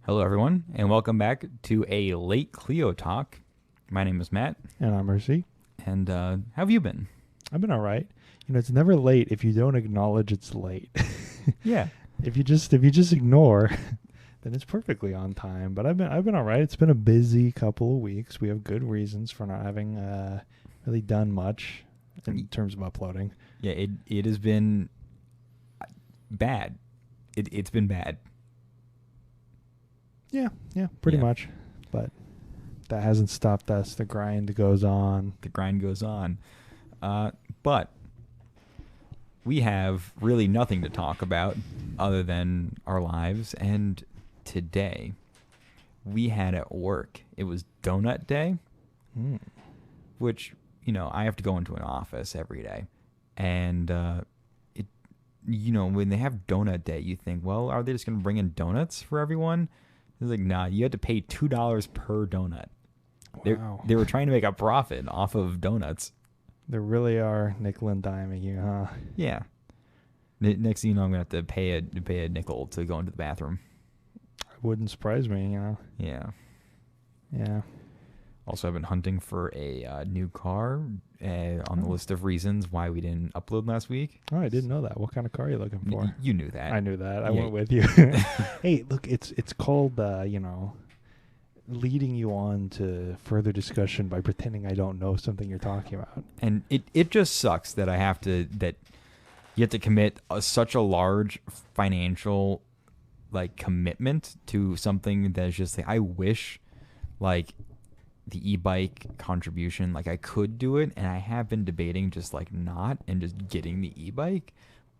Hello, everyone, and welcome back to a late Clio talk. My name is Matt, And I'm Mercy. and how have you been? I've been all right. You know, it's never late if you don't acknowledge it's late. Yeah, If you just ignore, then it's perfectly on time. But I've been all right. It's been a busy couple of weeks. We have good reasons for not having really done much in terms of uploading. yeah, it has been bad. It's been bad. Yeah, pretty Yeah. much. But that hasn't stopped us. The grind goes on. The grind goes on, but we have really nothing to talk about other than our lives. And today, we had at work. It was Donut Day. Mm. Which, I have to go into an office every day. And, when they have donut day, you think, well, are they just going to bring in donuts for everyone? It's like, nah, you had to pay $2 per donut. Wow. They were trying to make a profit off of donuts. They really are nickel and diming you, huh? Yeah. Next thing you know, I'm going to have to pay a nickel to go into the bathroom. Wouldn't surprise me, you know? Yeah. Yeah. Also, I've been hunting for a new car on the list of reasons why we didn't upload last week. Oh, I didn't know that. What kind of car are you looking for? You knew that. I knew that. I Yeah. went with you. Hey, look, it's called, leading you on to further discussion by pretending I don't know something you're talking about. And it just sucks that that you have to commit such a large financial commitment to something that's just I wish the e-bike contribution, I could do it, and I have been debating just not and just getting the e-bike,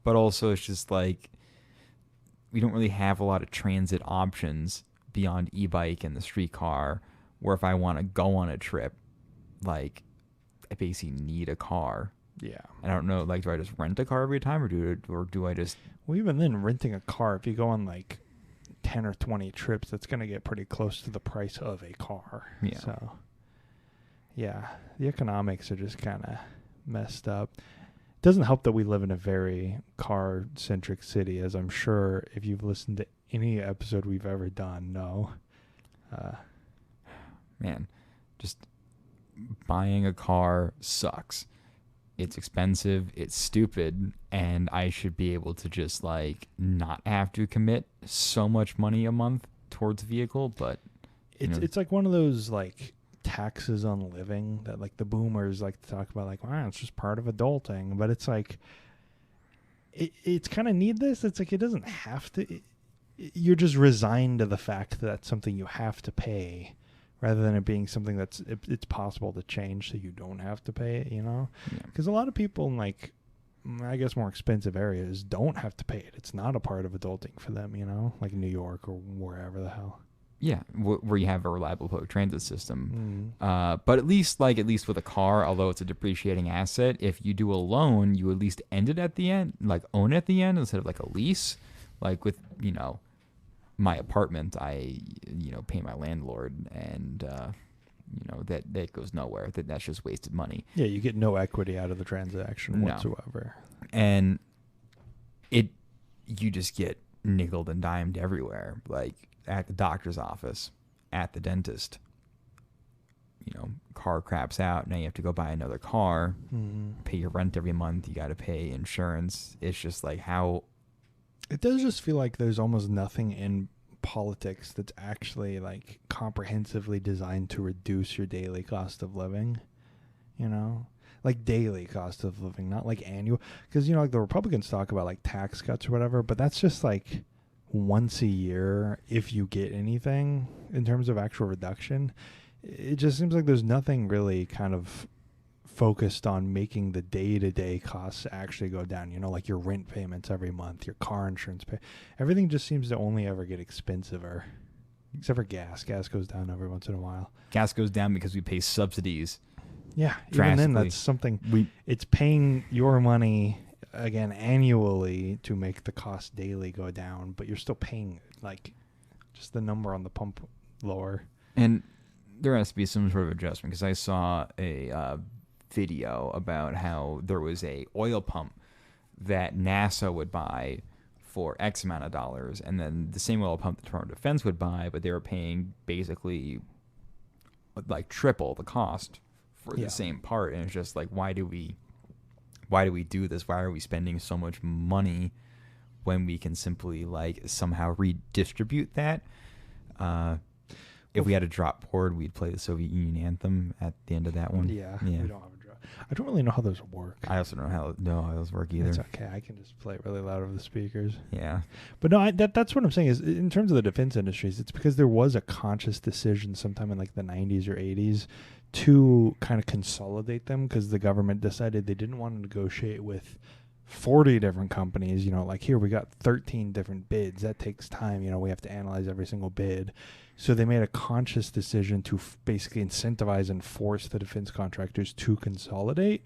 but also it's just we don't really have a lot of transit options beyond e-bike and the streetcar, where if I want to go on a trip, I basically need a car. Yeah. And I don't know, do I just rent a car every time, or do I just... Well, even then, renting a car, if you go on 10 or 20 trips, that's going to get pretty close to the price of a car. Yeah. So, yeah, the economics are just kind of messed up. It doesn't help that we live in a very car-centric city, as I'm sure if you've listened to any episode we've ever done, know. Man, just buying a car sucks. It's expensive, it's stupid, and I should be able to just not have to commit so much money a month towards a vehicle, but it's like one of those taxes on living that the boomers like to talk about, wow, it's just part of adulting, but it's it's kind of need this. It's it doesn't have to. You're just resigned to the fact that that's something you have to pay, rather than it being something that's it's possible to change so you don't have to pay it, Because a lot of people in I guess more expensive areas don't have to pay it. It's not a part of adulting for them, like New York or wherever the hell. Yeah, where you have a reliable public transit system. But at least with a car, although it's a depreciating asset, if you do a loan, you at least end it at the end, own it at the end instead of a lease. With, my apartment, I, pay my landlord, and, that goes nowhere. That's just wasted money. Yeah, you get no equity out of the transaction whatsoever. And you just get nickeled and dimed everywhere, at the doctor's office, at the dentist. Car craps out, now you have to go buy another car, pay your rent every month, you got to pay insurance. It's just how... It does just feel like there's almost nothing in politics that's actually comprehensively designed to reduce your daily cost of living, daily cost of living, not annual. Because, the Republicans talk about tax cuts or whatever, but that's just once a year if you get anything in terms of actual reduction. It just seems like there's nothing really kind of focused on making the day-to-day costs actually go down, your rent payments every month, your car insurance pay. Everything just seems to only ever get expensiver, except for gas. Gas goes down every once in a while. Gas goes down because we pay subsidies. Yeah, even then, that's something. It's paying your money again annually to make the cost daily go down, but you're still paying just the number on the pump lower. And there has to be some sort of adjustment, because I saw a video about how there was a oil pump that NASA would buy for X amount of dollars, and then the same oil pump the Department of Defense would buy, but they were paying basically like triple the cost for the same part. And it's just like, why do we do this? Why are we spending so much money when we can simply like somehow redistribute that? If we had a drop board, we'd play the Soviet Union anthem at the end of that one. Yeah. We don't have a drop. I don't really know how those work. I also don't know how those work either. It's okay. I can just play it really loud over the speakers. Yeah. But no, that's what I'm saying is, in terms of the defense industries, it's because there was a conscious decision sometime in like the 90s or 80s to kind of consolidate them, because the government decided they didn't want to negotiate with 40 different companies. Like, here we got 13 different bids. That takes time. We have to analyze every single bid. So they made a conscious decision to basically incentivize and force the defense contractors to consolidate.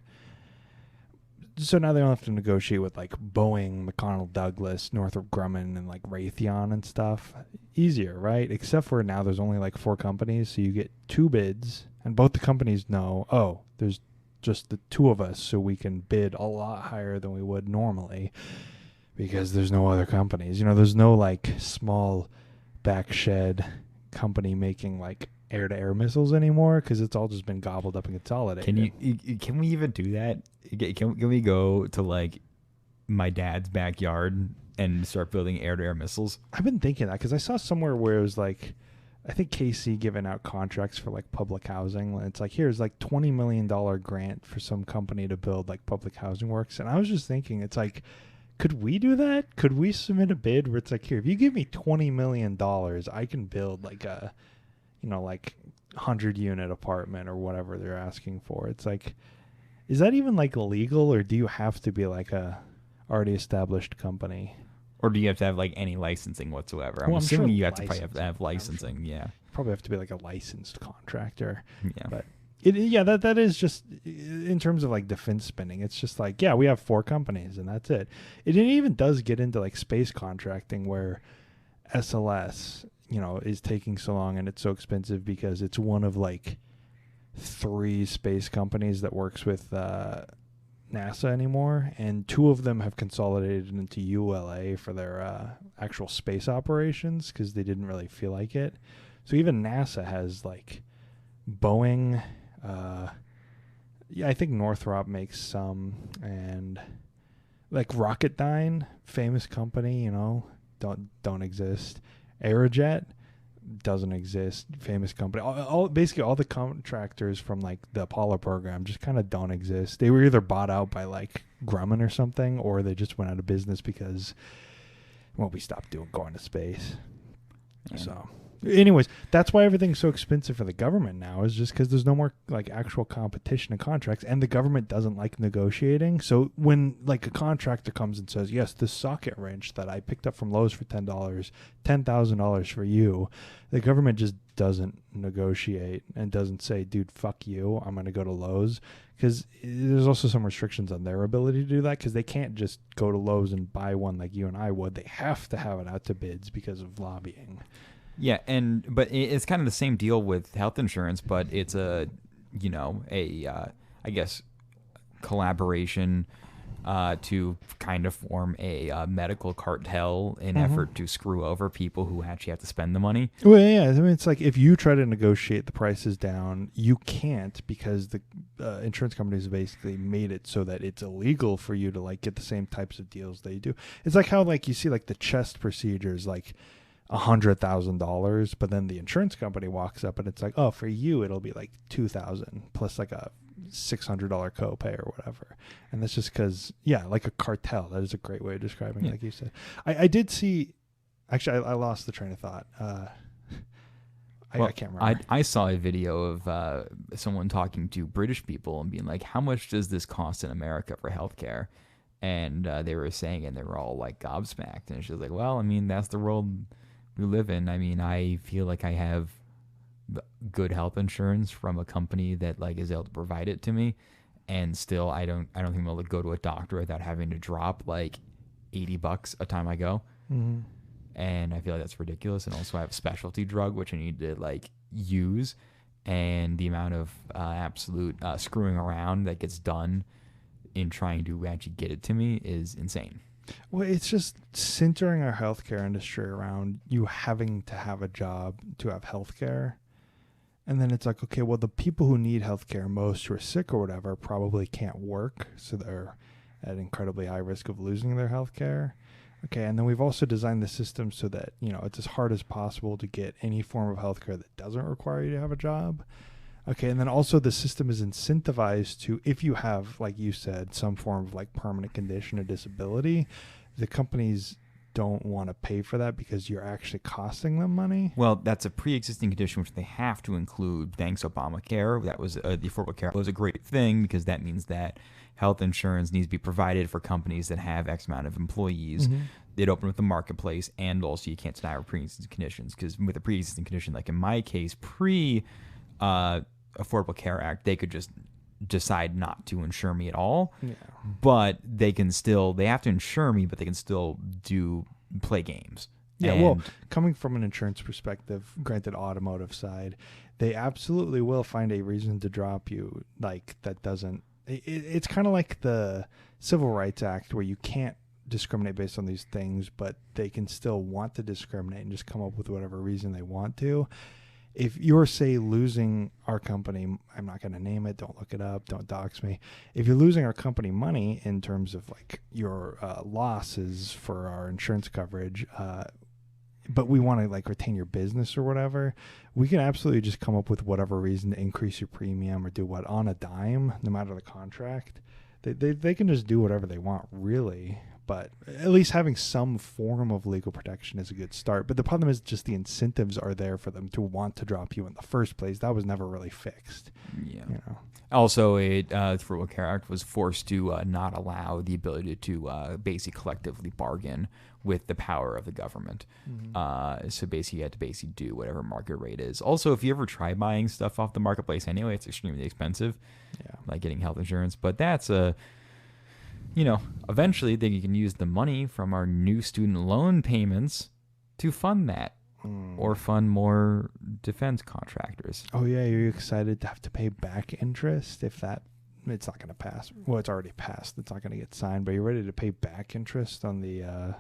So now they don't have to negotiate with like Boeing, McConnell Douglas, Northrop Grumman, and like Raytheon and stuff. Easier, right? Except for now there's only like 4 companies, so you get 2 bids, and both the companies know, oh, there's just the 2 of us, so we can bid a lot higher than we would normally because there's no other companies. There's no like small back shed company making like air-to-air missiles anymore, because it's all just been gobbled up and consolidated. Can we even do that? Can we go to like my dad's backyard and start building air-to-air missiles? I've been thinking that because I saw somewhere where it was like, I think KC giving out contracts for like public housing. It's like, here's like $20 million grant for some company to build like public housing works. And I was just thinking, it's like, could we do that? Could we submit a bid where it's like, here, if you give me $20 million, I can build like a, like 100-unit apartment or whatever they're asking for. It's like, is that even like legal, or do you have to be like a already established company? Or do you have to have like any licensing whatsoever? I'm assuming you have to probably have to have licensing. Yeah, probably have to be like a licensed contractor. Yeah, but that is just in terms of like defense spending. It's just like, yeah, we have 4 companies and that's it. It even does get into like space contracting, where SLS, is taking so long and it's so expensive because it's one of like 3 space companies that works with NASA anymore, and 2 of them have consolidated into ULA for their actual space operations because they didn't really feel like it. So even NASA has like Boeing, I think Northrop makes some, and like Rocketdyne, famous company, don't exist. Aerojet doesn't exist, famous company. Basically all the contractors from like the Apollo program just kind of don't exist. They were either bought out by like Grumman or something, or they just went out of business because, well, we stopped going to space. Yeah. So anyways, that's why everything's so expensive for the government now, is just because there's no more like actual competition in contracts, and the government doesn't like negotiating. So when like a contractor comes and says, yes, this socket wrench that I picked up from Lowe's for $10, $10,000 for you, the government just doesn't negotiate and doesn't say, dude, fuck you, I'm going to go to Lowe's. Because there's also some restrictions on their ability to do that, because they can't just go to Lowe's and buy one like you and I would. They have to have it out to bids because of lobbying. Yeah, but it's kind of the same deal with health insurance, but it's I guess, collaboration to kind of form a medical cartel in effort to screw over people who actually have to spend the money. Well, yeah, I mean, it's like if you try to negotiate the prices down, you can't, because the insurance companies basically made it so that it's illegal for you to like get the same types of deals they do. It's like how like you see like the chest procedures, like $100,000, but then the insurance company walks up and it's like, oh, for you it'll be like $2,000 plus like a $600 copay or whatever. And that's just because, yeah, like a cartel. That is a great way of describing it, like you said. I did see, actually I lost the train of thought. I can't remember. I saw a video of someone talking to British people and being like, how much does this cost in America for healthcare? And they were saying, and they were all like gobsmacked, and she was like, well, I mean, that's the world we live in. I mean, I feel like I have good health insurance from a company that like is able to provide it to me, and still I don't think I'm able to go to a doctor without having to drop like $80 a time I go. And I feel like that's ridiculous. And also I have a specialty drug which I need to like use, and the amount of absolute screwing around that gets done in trying to actually get it to me is insane. Well, it's just centering our healthcare industry around you having to have a job to have healthcare. And then it's like, okay, well, the people who need healthcare most, who are sick or whatever, probably can't work. So they're at incredibly high risk of losing their healthcare. Okay, and then we've also designed the system so that, it's as hard as possible to get any form of healthcare that doesn't require you to have a job. Okay, and then also the system is incentivized to, if you have, like you said, some form of like permanent condition or disability, the companies don't want to pay for that because you're actually costing them money. Well, that's a pre-existing condition which they have to include. Thanks Obamacare, that was the Affordable Care was a great thing because that means that health insurance needs to be provided for companies that have X amount of employees. Mm-hmm. They'd open with the marketplace, and also you can't deny pre-existing conditions because with a pre-existing condition, like in my case, Affordable Care Act, they could just decide not to insure me at all. Yeah. But they have to insure me, but they can still play games. Yeah, well, coming from an insurance perspective, granted automotive side, they absolutely will find a reason to drop you. Like that doesn't, it's kind of like the Civil Rights Act where you can't discriminate based on these things, but they can still want to discriminate and just come up with whatever reason they want to. If you're, say, losing our company, I'm not going to name it, don't look it up, don't dox me. If you're losing our company money in terms of like your losses for our insurance coverage, but we want to like retain your business or whatever, we can absolutely just come up with whatever reason to increase your premium or do what on a dime, no matter the contract. They can just do whatever they want, really. But at least having some form of legal protection is a good start. But the problem is just the incentives are there for them to want to drop you in the first place. That was never really fixed. Yeah. Also, the Affordable Care Act was forced to not allow the ability to basically collectively bargain with the power of the government. Mm-hmm. So basically, you had to basically do whatever market rate is. Also, if you ever try buying stuff off the marketplace anyway, it's extremely expensive. Yeah. Like getting health insurance. But that's eventually they can use the money from our new student loan payments to fund that or fund more defense contractors. Oh, yeah. Are you excited to have to pay back interest if it's not going to pass? Well, it's already passed. It's not going to get signed, but you're ready to pay back interest on the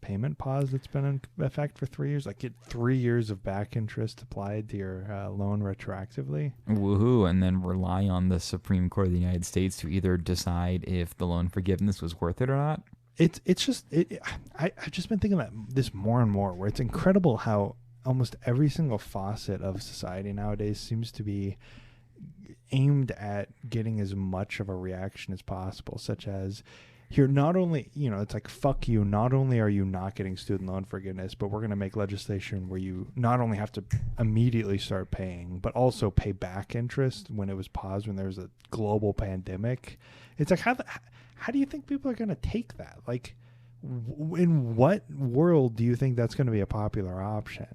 payment pause that's been in effect for 3 years? Like get 3 years of back interest applied to your loan retroactively. Woohoo! And then rely on the Supreme Court of the United States to either decide if the loan forgiveness was worth it or not. I've just been thinking about this more and more, where it's incredible how almost every single facet of society nowadays seems to be aimed at getting as much of a reaction as possible, such as here, not only, it's like, fuck you, not only are you not getting student loan forgiveness, but we're going to make legislation where you not only have to immediately start paying, but also pay back interest when it was paused, when there was a global pandemic. It's like, how do you think people are going to take that? Like, in what world do you think that's going to be a popular option?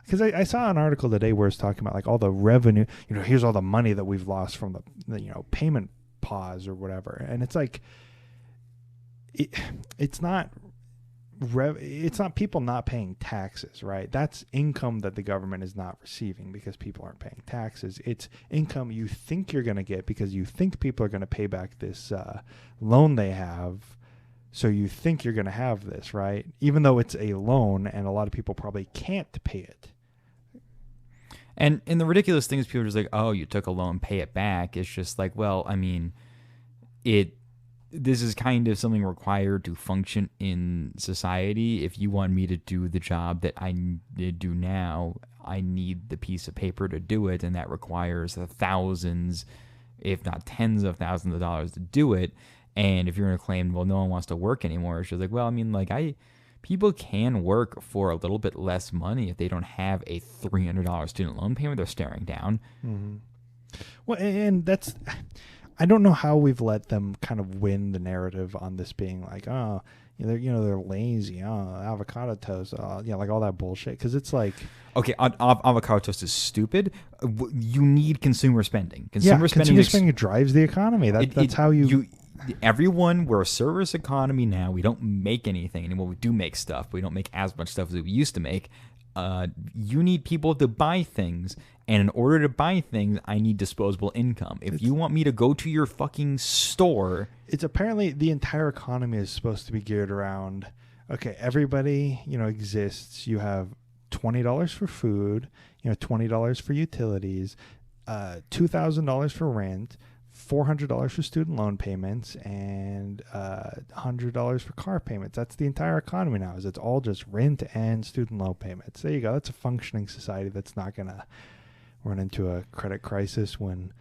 Because I saw an article today where it's talking about like all the revenue, here's all the money that we've lost from the payment pause or whatever. And it's like, it's not people not paying taxes, right? That's income that the government is not receiving because people aren't paying taxes. It's income you think you're going to get because you think people are going to pay back this loan they have. So you think you're going to have this, right? Even though it's a loan and a lot of people probably can't pay it. And the ridiculous thing is people are just like, oh, you took a loan, pay it back. It's just like, well, I mean, this is kind of something required to function in society. If you want me to do the job that I do now, I need the piece of paper to do it, and that requires thousands, if not tens of thousands of dollars to do it. And if you're going to claim, well, no one wants to work anymore, it's just like, well, I mean, like people can work for a little bit less money if they don't have a $300 student loan payment they're staring down. Mm-hmm. Well, and that's... I don't know how we've let them kind of win the narrative on this being like, oh, they're lazy, avocado toast, like all that bullshit. Because it's like, okay, avocado toast is stupid. You need consumer spending. Consumer spending drives the economy. That's how everyone, we're a service economy now. We don't make anything anymore. We do make stuff. But we don't make as much stuff as we used to make. you need people to buy things. And in order to buy things, I need disposable income. If you want me to go to your fucking store... It's apparently the entire economy is supposed to be geared around, okay, everybody, exists. You have $20 for food, $20 for utilities, $2,000 for rent, $400 for student loan payments, and $100 for car payments. That's the entire economy now. It's all just rent and student loan payments. There you go. That's a functioning society that's not going to run into a credit crisis when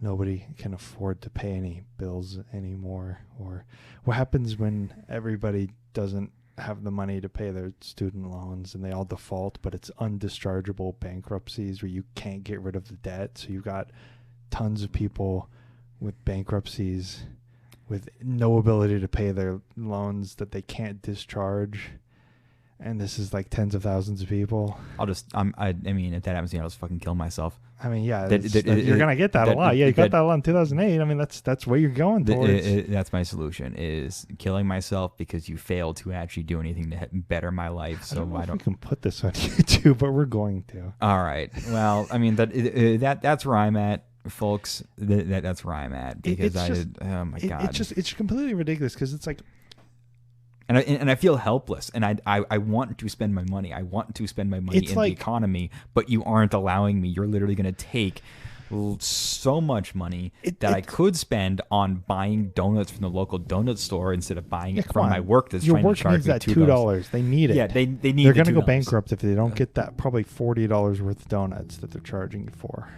nobody can afford to pay any bills anymore. Or what happens when everybody doesn't have the money to pay their student loans and they all default, but it's undischargeable bankruptcies where you can't get rid of the debt. So you've got tons of people with bankruptcies with no ability to pay their loans that they can't discharge. And this is like tens of thousands of people. I mean, if that happens to me, I'll just fucking kill myself. I mean, yeah, you're going to get that a lot. Yeah, you got that a lot in 2008. I mean, that's where you're going towards. That's my solution, is killing myself because you failed to actually do anything to better my life. So I don't know if we can put this on YouTube, but we're going to. All right. Well, I mean, that's where I'm at, folks. That's where I'm at because oh my God. It's completely ridiculous because it's like, And I feel helpless, and I want to spend my money. I want to spend my money in the economy, but you aren't allowing me. You're literally going to take so much money that I could spend on buying donuts from the local donut store instead of buying it from my work that's trying to charge me $2. They need it. Yeah, they need. They're going to go bankrupt if they don't get that probably $40 worth of donuts that they're charging you for.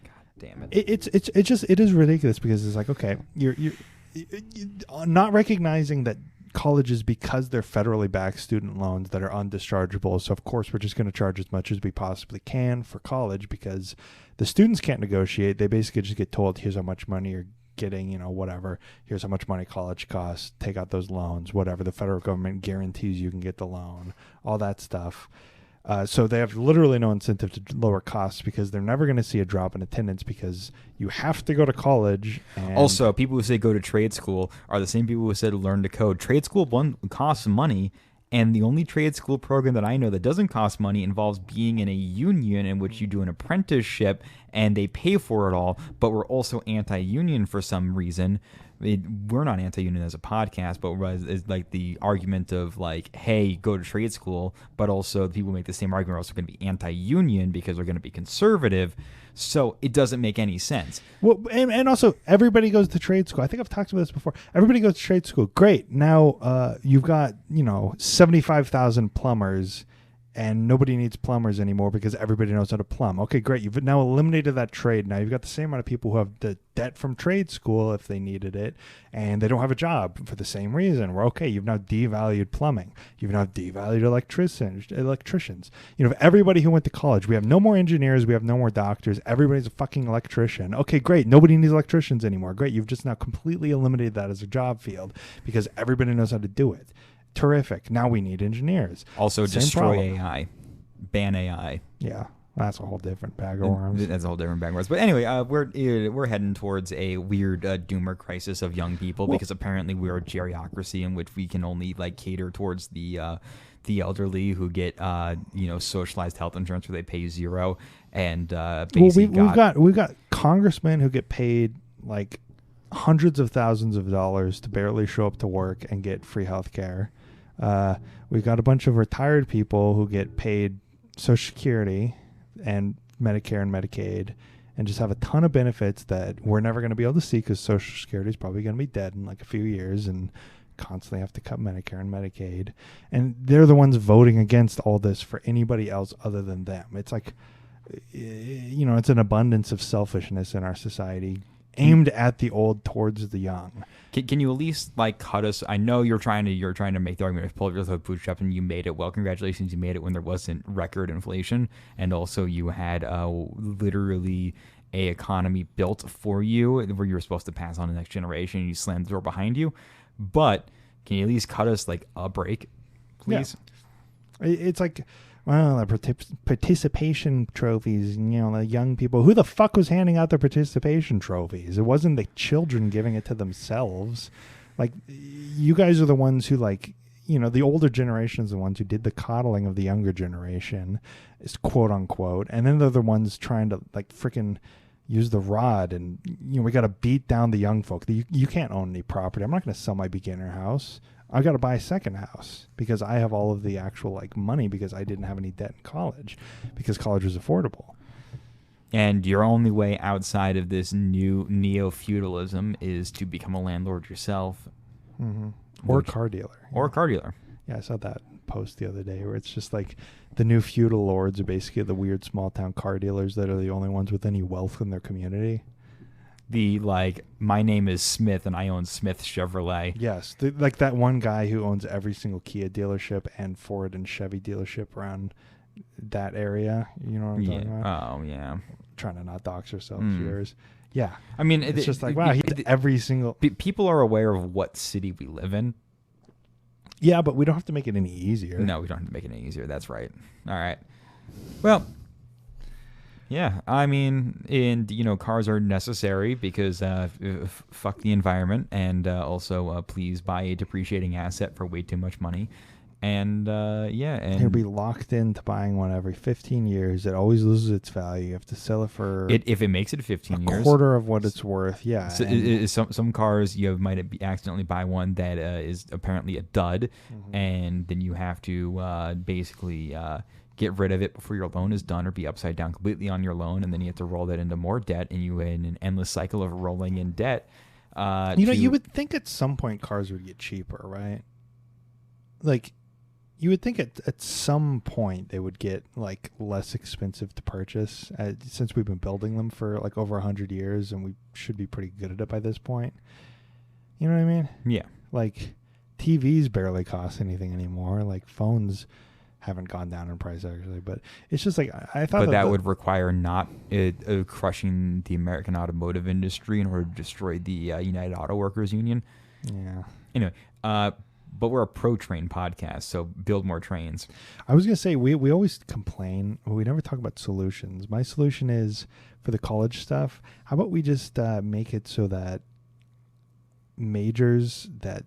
God damn it! It is ridiculous because it's like, okay, you're not recognizing that colleges, because they're federally backed student loans that are undischargeable, so of course we're just going to charge as much as we possibly can for college because the students can't negotiate. They basically just get told, here's how much money you're getting, whatever, here's how much money college costs, take out those loans, whatever the federal government guarantees you can get the loan, all that stuff. So they have literally no incentive to lower costs because they're never going to see a drop in attendance because you have to go to college. And also, people who say go to trade school are the same people who said learn to code. Trade school, one, costs money, and the only trade school program that I know that doesn't cost money involves being in a union in which you do an apprenticeship and they pay for it all, but we're also anti-union for some reason. We're not anti-union as a podcast, but it's like the argument of like, hey, go to trade school, but also the people who make the same argument are also going to be anti-union because they're going to be conservative. So it doesn't make any sense. Well, and also everybody goes to trade school. I think I've talked about this before. Everybody goes to trade school. Great. Now you've got 75,000 plumbers. And nobody needs plumbers anymore because everybody knows how to plumb. Okay, great. You've now eliminated that trade. Now you've got the same amount of people who have the debt from trade school if they needed it, and they don't have a job for the same reason. We're okay. You've now devalued plumbing. You've now devalued electricians. If everybody who went to college, we have no more engineers, we have no more doctors. Everybody's a fucking electrician. Okay, great. Nobody needs electricians anymore. Great. You've just now completely eliminated that as a job field because everybody knows how to do it. Terrific. Now we need engineers. Also, destroy AI. Ban AI. Yeah, that's a whole different bag of worms. That's a whole different bag of worms. But anyway, we're heading towards a weird doomer crisis of young people because apparently we're a geriocracy in which we can only cater towards the elderly who get socialized health insurance where they pay zero and we've got congressmen who get paid hundreds of thousands of dollars to barely show up to work and get free health care. We've got a bunch of retired people who get paid Social Security and Medicare and Medicaid and just have a ton of benefits that we're never going to be able to see because Social Security is probably going to be dead in a few years and constantly have to cut Medicare and Medicaid. And they're the ones voting against all this for anybody else other than them. It's it's an abundance of selfishness in our society aimed at the old towards the young. Can you at least cut us? I know you're trying to make the argument of pull yourself bootstrap, and you made it. Well, congratulations, you made it when there wasn't record inflation, and also you had literally a economy built for you where you were supposed to pass on the next generation, and you slammed the door behind you. But can you at least cut us a break, please? Yeah. It's the participation trophies, the young people. Who the fuck was handing out the participation trophies? It wasn't the children giving it to themselves. You guys are the ones who the older generation is the ones who did the coddling of the younger generation, is quote unquote, and then they're the ones trying to like freaking use the rod, and we got to beat down the young folk. You can't own any property. I'm not going to sell my beginner house. I got to buy a second house because I have all of the actual like money because I didn't have any debt in college because college was affordable. And your only way outside of this new neo-feudalism is to become a landlord yourself. Mm-hmm. Or a car dealer. Or a car dealer. Yeah, I saw that post the other day where it's just like the new feudal lords are basically the weird small town car dealers that are the only ones with any wealth in their community. The like, my name is Smith and I own Smith Chevrolet. Yes, like that one guy who owns every single Kia dealership and Ford and Chevy dealership around that area. You know what I'm talking about? Oh, yeah. Trying to not dox ourselves here. Yeah. I mean, it's just like, wow, he has every single... People are aware of what city we live in. Yeah, but we don't have to make it any easier. No, we don't have to make it any easier. That's right. All right. Well, yeah, I mean, and, cars are necessary because fuck the environment, and also please buy a depreciating asset for way too much money. And, and you'll be locked into buying one every 15 years. It always loses its value. You have to sell it for... if it makes it 15 years. A quarter of what it's worth, yeah. So, some cars, you might accidentally buy one that is apparently a dud, and then you have to basically get rid of it before your loan is done or be upside down completely on your loan, and then you have to roll that into more debt, and you in an endless cycle of rolling in debt. You would think at some point cars would get cheaper, right? Like... You would think at some point they would get like less expensive to purchase since we've been building them for like over 100 years and we should be pretty good at it by this point. You know what I mean? Yeah. Like TVs barely cost anything anymore. Like phones haven't gone down in price actually, but it's just like I thought. But that would require not crushing the American automotive industry in order to destroy the United Auto Workers Union. Yeah. Anyway, but we're a pro-train podcast, so build more trains. I was going to say, we always complain, but we never talk about solutions. My solution is, for the college stuff, how about we just make it so that majors that,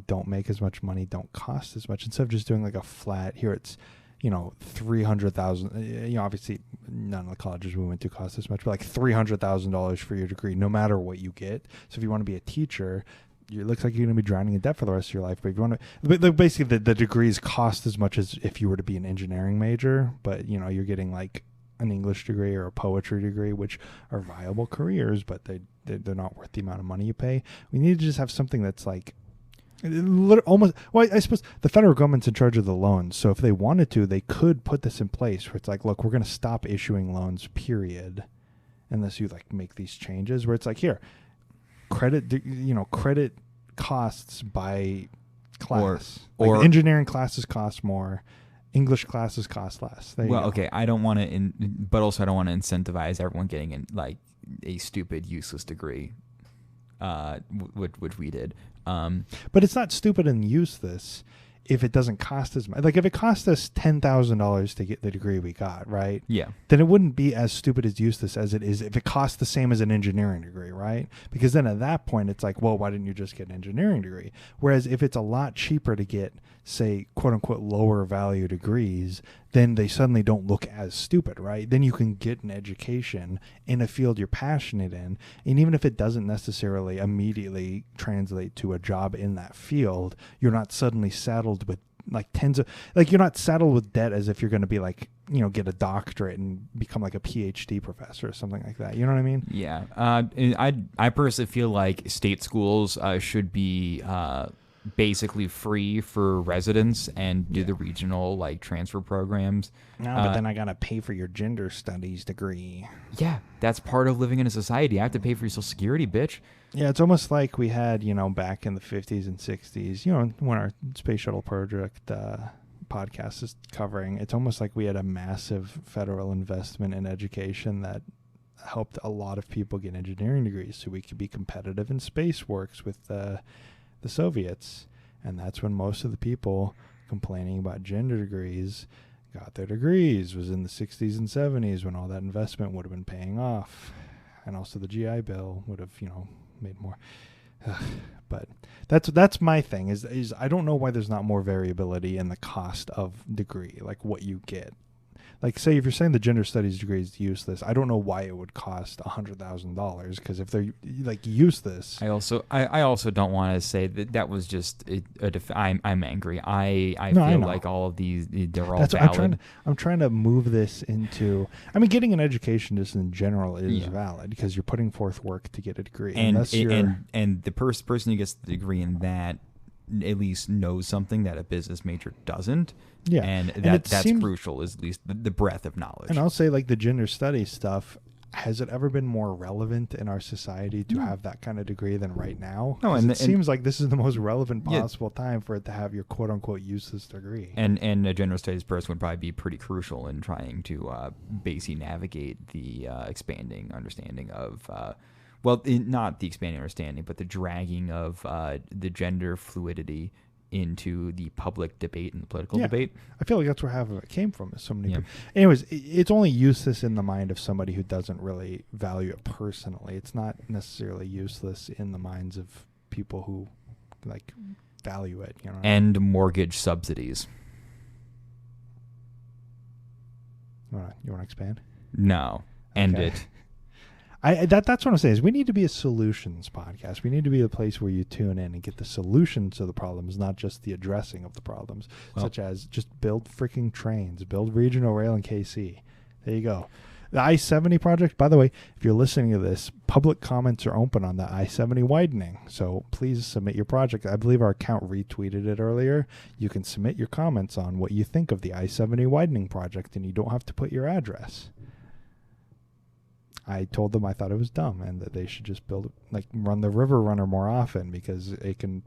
don't make as much money don't cost as much. Instead of just doing like a flat, here it's, $300,000. Obviously, none of the colleges we went to cost as much, but like $300,000 for your degree, no matter what you get. So if you want to be a teacher... It looks like you're going to be drowning in debt for the rest of your life. But if you want to, basically the degrees cost as much as if you were to be an engineering major. But you're getting like an English degree or a poetry degree, which are viable careers, but they're not worth the amount of money you pay. We need to just have something that's like almost. Well, I suppose the federal government's in charge of the loans, so if they wanted to, they could put this in place where it's like, look, we're going to stop issuing loans, period, unless you like make these changes. Where it's like, here. Credit costs by class. Or like engineering classes cost more, English classes cost less. Okay, I don't want to, but also I don't want to incentivize everyone getting a stupid, useless degree, which we did. But it's not stupid and useless if it doesn't cost as much. Like if it cost us $10,000 to get the degree we got, right? Yeah. Then it wouldn't be as stupid as useless as it is if it costs the same as an engineering degree, right? Because then at that point it's like, well, why didn't you just get an engineering degree? Whereas if it's a lot cheaper to get, say, quote unquote, lower value degrees, then they suddenly don't look as stupid, right? Then you can get an education in a field you're passionate in. And even if it doesn't necessarily immediately translate to a job in that field, you're not suddenly saddled with you're not saddled with debt as if you're going to be like, get a doctorate and become like a PhD professor or something like that. You know what I mean? Yeah. I personally feel like state schools should be basically free for residents and do the regional transfer programs. No, but then I gotta pay for your gender studies degree. Yeah, that's part of living in a society. I have to pay for your Social Security, bitch. Yeah, it's almost like we had, back in the 50s and 60s, when our space shuttle project podcast is covering, it's almost like we had a massive federal investment in education that helped a lot of people get engineering degrees so we could be competitive in space works with the Soviets. And that's when most of the people complaining about gender degrees got their degrees, was in the 60s and 70s when all that investment would have been paying off. And also the GI Bill would have, made more. But that's my thing is I don't know why there's not more variability in the cost of degree, like what you get. Like, say, if you're saying the gender studies degree is useless, I don't know why it would cost $100,000, because if they're like useless. I also don't want to say that was just I'm angry. I No, I feel know. like all of these, they're all That's valid. I'm trying to move this into. I mean, getting an education just in general is valid, because you're putting forth work to get a degree. And Unless you're, and the person who gets the degree in that at least knows something that a business major doesn't. yeah, And it that's seems, crucial, is at least the breadth of knowledge. And I'll say, like, the gender studies stuff, has it ever been more relevant in our society to have that kind of degree than right now? No, and it seems like this is the most relevant possible time for it to have your quote unquote useless degree. And a gender studies person would probably be pretty crucial in trying to basically navigate the expanding understanding of not the expanding understanding, but the dragging of the gender fluidity into the public debate and the political debate. I feel like that's where half of it came from. Is so many people. Anyways, it's only useless in the mind of somebody who doesn't really value it personally. It's not necessarily useless in the minds of people who like value it. You know. And mortgage subsidies. You want to expand? No. End Okay. it. That's what I'm saying is we need to be a solutions podcast. We need to be a place where you tune in and get the solutions to the problems, not just the addressing of the problems, such as just build freaking trains, build regional rail in KC. There you go. The I-70 project, by the way, if you're listening to this, public comments are open on the I-70 widening. So please submit your project. I believe our account retweeted it earlier. You can submit your comments on what you think of the I-70 widening project, and you don't have to put your address. I told them I thought it was dumb and that they should just run the river runner more often, because it can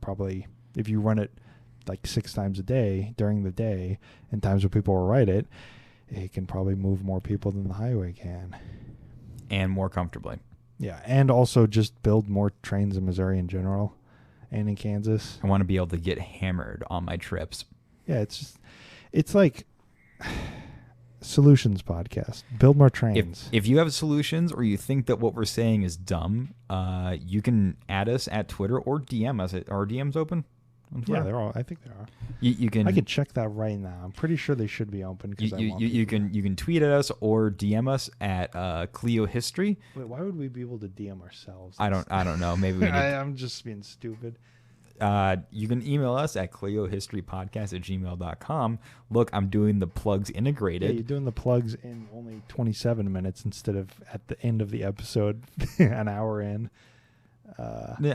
probably, if you run it like 6 times a day during the day and times when people will ride it, it can probably move more people than the highway can. And more comfortably. Yeah, and also just build more trains in Missouri in general and in Kansas. I want to be able to get hammered on my trips. Yeah, it's like solutions podcast. Build more trains. If you have solutions, or you think that what we're saying is dumb, you can add us at Twitter or DM us. Are DMs open on Twitter? Yeah, they're all. I think they are. You can. I could check that right now. I'm pretty sure they should be open. You can tweet at us or DM us at Clio History. Wait, why would we be able to DM ourselves? I don't know. Maybe we need. I'm just being stupid. You can email us at cliohistorypodcast@gmail.com. Look, I'm doing the plugs integrated. Yeah, you're doing the plugs in only 27 minutes instead of at the end of the episode, an hour in. We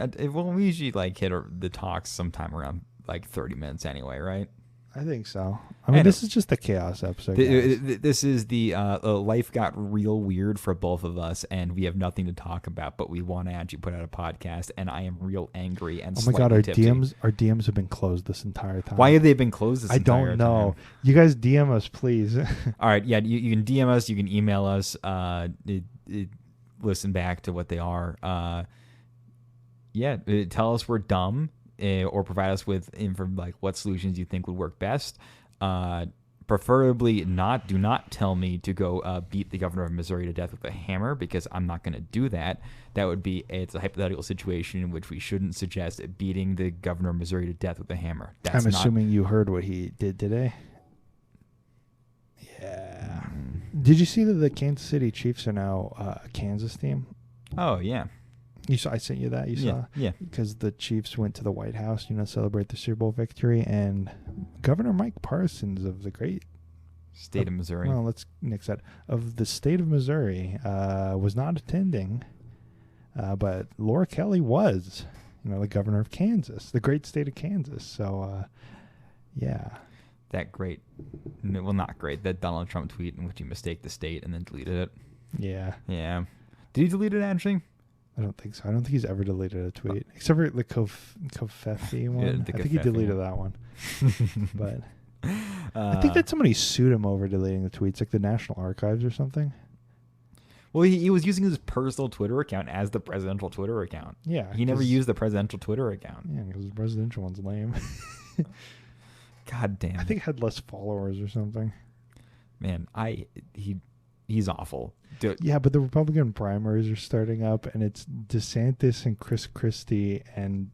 usually hit the talks sometime around 30 minutes anyway, right? I think so. I mean, this is just a chaos episode. This is the life got real weird for both of us, and we have nothing to talk about, but we want to actually put out a podcast, and I am real angry and oh my god, tipsy. our DMs have been closed this entire time. Why have they been closed this I entire don't know. You guys DM us, please. All right, yeah, you can DM us, you can email us, listen back to what they are. Tell us we're dumb. Or provide us with what solutions you think would work best. Preferably not. Do not tell me to go beat the governor of Missouri to death with a hammer, because I'm not going to do that. That would be it's a hypothetical situation in which we shouldn't suggest beating the governor of Missouri to death with a hammer. I'm assuming you heard what he did today. Yeah. Did you see that the Kansas City Chiefs are now a Kansas team? Oh yeah. You saw? I sent you that. You saw? Yeah. Because the Chiefs went to the White House, celebrate the Super Bowl victory, and Governor Mike Parsons of the great state of Missouri. Well, let's nix that. Of the state of Missouri, was not attending, but Laura Kelly was. The governor of Kansas, the great state of Kansas. So, yeah. That great, well, not great. That Donald Trump tweet in which he mistaked the state and then deleted it. Yeah. Yeah. Did he delete it actually? I don't think so. I don't think he's ever deleted a tweet, except for the Kofefi one. I think he deleted that one. But I think that somebody sued him over deleting the tweets, like the National Archives or something. Well, he was using his personal Twitter account as the presidential Twitter account. Yeah. He never used the presidential Twitter account. Yeah, because the presidential one's lame. God damn. I think it had less followers or something. Man, he he's awful. Yeah, but the Republican primaries are starting up, and it's DeSantis and Chris Christie and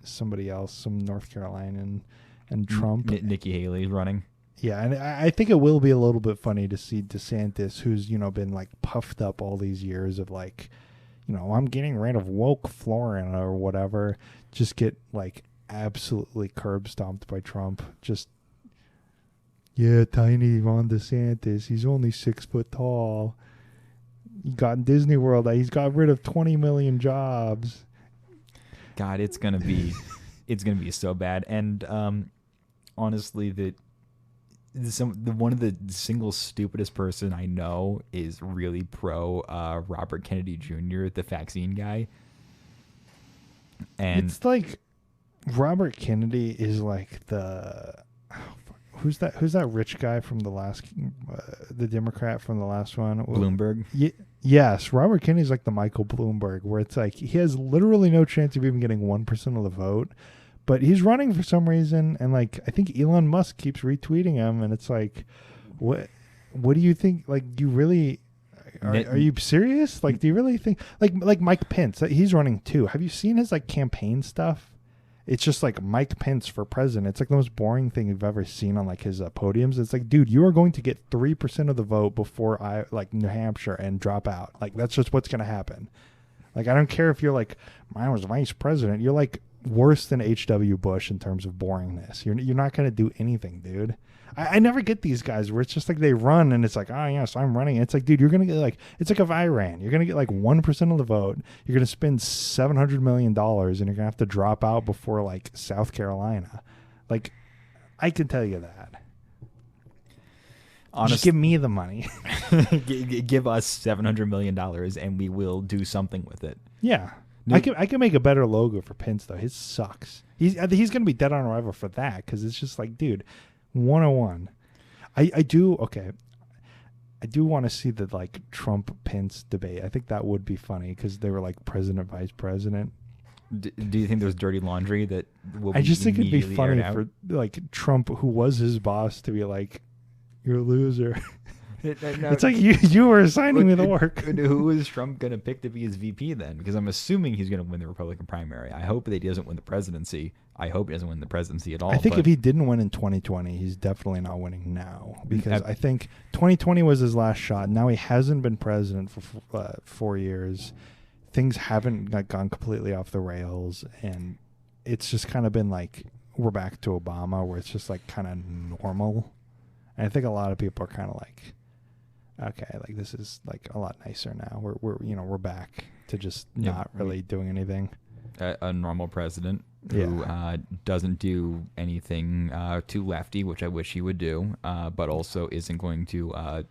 somebody else, some North Carolinian, and Trump. Nikki Haley's running. Yeah, and I think it will be a little bit funny to see DeSantis, who's, you know, been like puffed up all these years of like, you know, I'm getting rid of woke Florida or whatever, just get like absolutely curb stomped by Trump. Just, yeah, tiny Ron DeSantis. He's only 6 foot tall. He got in Disney World. He's got rid of 20 million jobs. God, it's gonna be so bad. And honestly, one of the single stupidest person I know is really pro Robert Kennedy Jr., the vaccine guy. And it's like Robert Kennedy is like who's that rich guy from the last the Democrat from the last one? Bloomberg. Yes, Robert Kennedy's like the Michael Bloomberg, where it's like he has literally no chance of even getting 1% of the vote. But he's running for some reason, and like I think Elon Musk keeps retweeting him, and it's like, what do you think? Like, do you really are you serious? Like, do you really think like Mike Pence? He's running too. Have you seen his like campaign stuff? It's just like Mike Pence for president. It's like the most boring thing you've ever seen on like his podiums. It's like, dude, you are going to get 3% of the vote before New Hampshire and drop out. Like, that's just what's going to happen. Like, I don't care if you're like, mine was vice president. You're like worse than H.W. Bush in terms of boringness. You're not going to do anything, dude. I never get these guys where it's just like they run and it's like, oh, yes, I'm running. It's like, dude, you're going to get like, it's like if I ran. You're going to get like 1% of the vote. You're going to spend $700 million and you're going to have to drop out before like South Carolina. Like, I can tell you that. Just give me the money. Give us $700 million and we will do something with it. Yeah. I can make a better logo for Pence, though. His sucks. He's going to be dead on arrival for that because it's just like, dude, 101. I do want to see the like Trump Pence debate. I think that would be funny because they were like president, vice president. Do you think there's dirty laundry that will be I just think it'd be funny for like Trump, who was his boss, to be like, you're a loser. It's like you were assigning me the work. Who is Trump going to pick to be his VP then? Because I'm assuming he's going to win the Republican primary. I hope that he doesn't win the presidency. I hope he doesn't win the presidency at all. I think if he didn't win in 2020, he's definitely not winning now. Because I think 2020 was his last shot. Now he hasn't been president for 4 years. Things haven't gone completely off the rails. And it's just kind of been like, we're back to Obama, where it's just like kind of normal. And I think a lot of people are kind of like, okay, like this is like a lot nicer now. We're back to just not really doing anything. A normal president who doesn't do anything too lefty, which I wish he would do, but also isn't going to,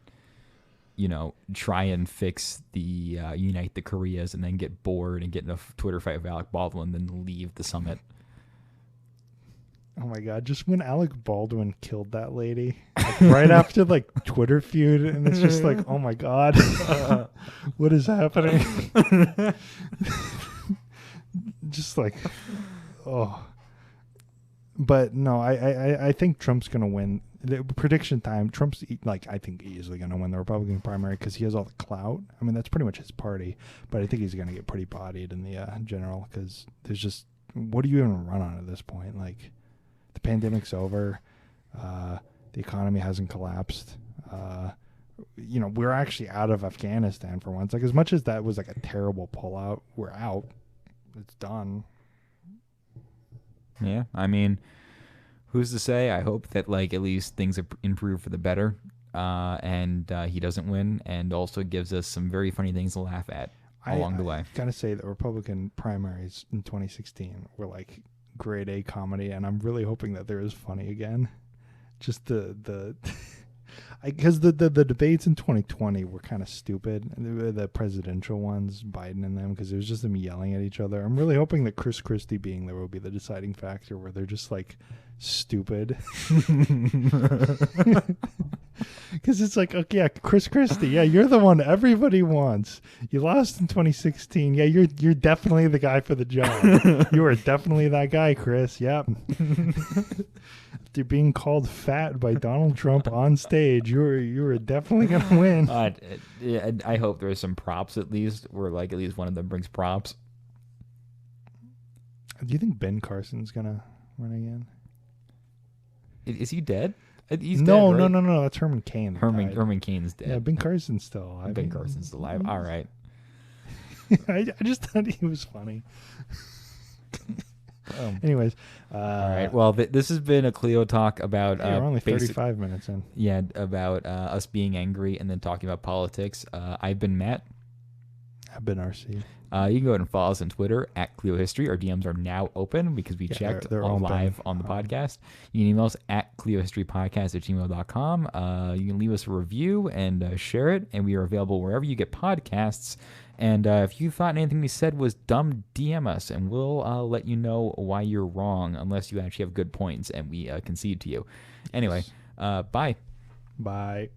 try and fix the unite the Koreas and then get bored and get in a Twitter fight with Alec Baldwin, then leave the summit. Oh my God! Just when Alec Baldwin killed that lady, like right after like Twitter feud, and it's just like, oh my God, what is happening? Just like, oh. But no, I think Trump's gonna win. The prediction time, Trump's like, I think easily gonna win the Republican primary because he has all the clout. I mean, that's pretty much his party. But I think he's gonna get pretty bodied in the general because there's just, what do you even run on at this point? Like, the pandemic's over. The economy hasn't collapsed. We're actually out of Afghanistan for once. Like, as much as that was like a terrible pullout, we're out. It's done. Yeah, I mean, who's to say? I hope that like at least things improve for the better, and he doesn't win, and also gives us some very funny things to laugh at along the way. I gotta say, the Republican primaries in 2016 were like grade A comedy, and I'm really hoping that they're as funny again. Just because the debates in 2020 were kind of stupid, the presidential ones, Biden and them, because it was just them yelling at each other. I'm really hoping that Chris Christie being there will be the deciding factor, where they're just like stupid. Because it's like, okay, yeah, Chris Christie, yeah, you're the one everybody wants. You lost in 2016. Yeah, you're definitely the guy for the job. You are definitely that guy, Chris. Yep. After being called fat by Donald Trump on stage, you were definitely gonna win. Yeah, I hope there's some props at least, where like at least one of them brings props. Do you think Ben Carson's gonna run again? Is he dead? He's no, dead, right? no. That's Herman Cain. that died. Herman Cain's dead. Yeah, Ben Carson's still alive. Ben Carson's alive. All right. I just thought he was funny. Anyways, all right. Well, this has been a Cleo talk about. We're only 35 minutes in. Yeah, about us being angry and then talking about politics. I've been Matt. I've been RC. You can go ahead and follow us on Twitter at Cleo History. Our DMs are now open because we checked they're all open. live on the podcast. You can email us at cleohistorypodcast@gmail.com. You can leave us a review and share it, and we are available wherever you get podcasts. And if you thought anything we said was dumb, DM us, and we'll let you know why you're wrong, unless you actually have good points and we concede to you. Anyway, bye. Bye.